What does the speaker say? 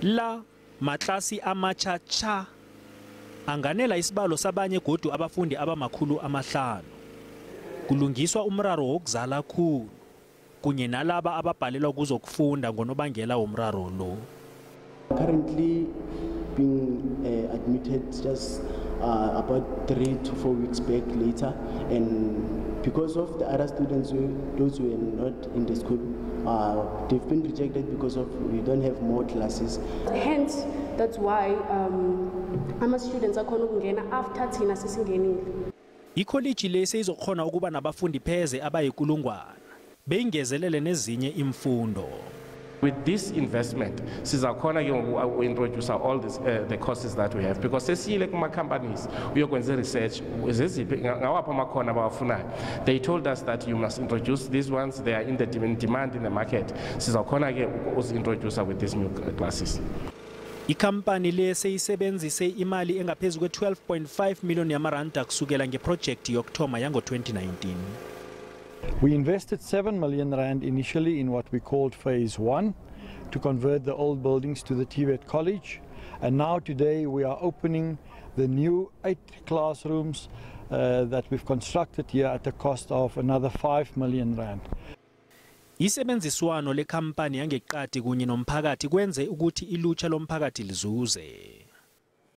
La Amatlasi amatsha anganela isibalo sabanye godu abafundi abama500. Kulungiswa umraro wokuzala khulu kunye nalaba ababhalelwa kuzokufunda ngonobangela womraro lo. Currently being admitted just about 3 to 4 weeks back later, and because of the other students, those who are not in the school, they've been rejected because of we don't have more classes. Hence, that's why our students are going after thina sesingenile. Ikholeji lese izokhona ukuba nabafundi pheze abayikulungwana beyingezelele nezinye iimfundo. With this investment, sizakhona ke introduce all this, the courses that we have, because sesiyile kuma companies uyokwenza research zeziphi ngawapha amakhona abawafunayo. They told us that you must introduce these ones, they are in the demand in the market. Sizakhona ke uzi-introduce with these new classes. Ikhampani lese isebenzise imali engaphezulu kwe-12.5 million yamaranda kusukela ngeproject yokuthoma yango 2019. We invested 7 million rand initially in what we called phase 1 to convert the old buildings to the TVET College, and now today we are opening the new 8 classrooms that we've constructed here at a cost of another 5 million rand. Isebenziswano lekhampani yangeqadi kunye nomphakathi kwenze ukuthi ilutsha lomphakathi lizuze.